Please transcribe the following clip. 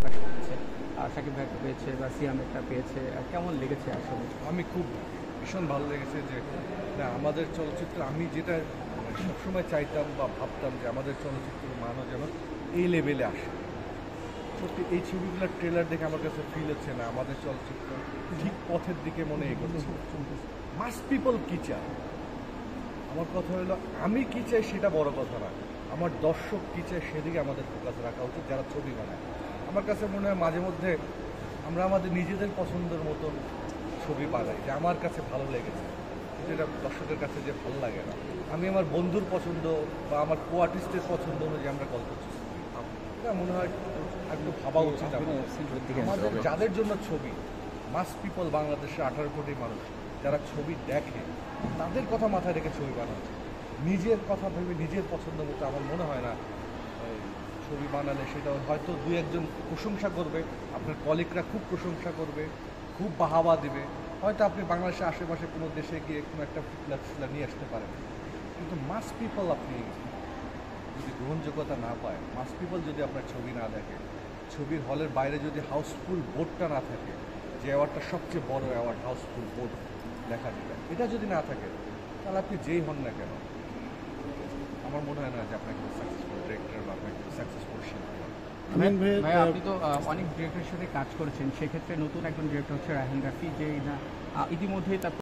প্রকাশ করেছে, শাকিব ভাইকে পেয়েছে বা সিয়াম একটা পেয়েছে, কেমন লেগেছে আসলে? আমি খুব ভীষণ ভালো লেগেছে যে না আমাদের চলচ্চিত্র আমি যেটা সবসময় চাইতাম বা ভাবতাম যে আমাদের চলচ্চিত্রের মানও যেন এই লেভেলে আসে। সত্যি এই ছবিগুলোর ট্রেলার দেখে আমার কাছে ফিল হচ্ছে না আমাদের চলচ্চিত্র ঠিক পথের দিকে মনে এগোচ্ছে। মাস পিপল কী চায়, আমার কথা হলো আমি কী চাই সেটা বড় কথা না, আমার দর্শক কী চায় সেদিকে আমাদের ফোকাস রাখা উচিত যারা ছবি বানায়। আমার কাছে মনে হয় মাঝে মধ্যে আমরা আমাদের নিজেদের পছন্দের মতন ছবি বানাই যে আমার কাছে ভালো লেগেছে, কিন্তু এটা দর্শকের কাছে যে ভালো লাগে না। আমি আমার বন্ধুর পছন্দ বা আমার কো আর্টিস্টের পছন্দ অনুযায়ী আমরা গল্প করছি, এটা মনে হয় একটু ভাবা উচিত আমাদের। যাদের জন্য ছবি, মাস পিপল, বাংলাদেশে 18 কোটি মানুষ যারা ছবি দেখে তাদের কথা মাথায় রেখে ছবি বানানো উচিত। নিজের কথা ভেবে নিজের পছন্দ মতো আমার মনে হয় না ছবি বানালে সেটা হয়তো দু একজন প্রশংসা করবে, আপনার কলিগরা খুব প্রশংসা করবে, খুব বাহাবা দিবে, হয়তো আপনি বাংলাদেশের আশেপাশে কোনো দেশে গিয়ে কোনো একটা ফিটলা নিয়ে আসতে পারেন, কিন্তু মাস পিপল আপনি যদি গ্রহণযোগ্যতা না পায়, মাস পিপল যদি আপনার ছবি না দেখে, ছবির হলের বাইরে যদি হাউসফুল বোর্ডটা না থাকে, যে অ্যাওয়ার্ডটা সবচেয়ে বড় অ্যাওয়ার্ড হাউসফুল বোর্ড লেখা যেটা, এটা যদি না থাকে তাহলে আপনি যেই হন না কেন আমার মনে হয় না যে আপনাকে সাকসেসফুল ডিরেক্টর বা আপনাকে সাকসেসফুল শিল্পী। ভাইয়া, আপনি তো অনেক ডিরেক্টরের সাথে কাজ করেছেন, সেক্ষেত্রে নতুন একজন ডিরেক্টর হচ্ছে রায়হান রাফি, যে না ইতিমধ্যেই তার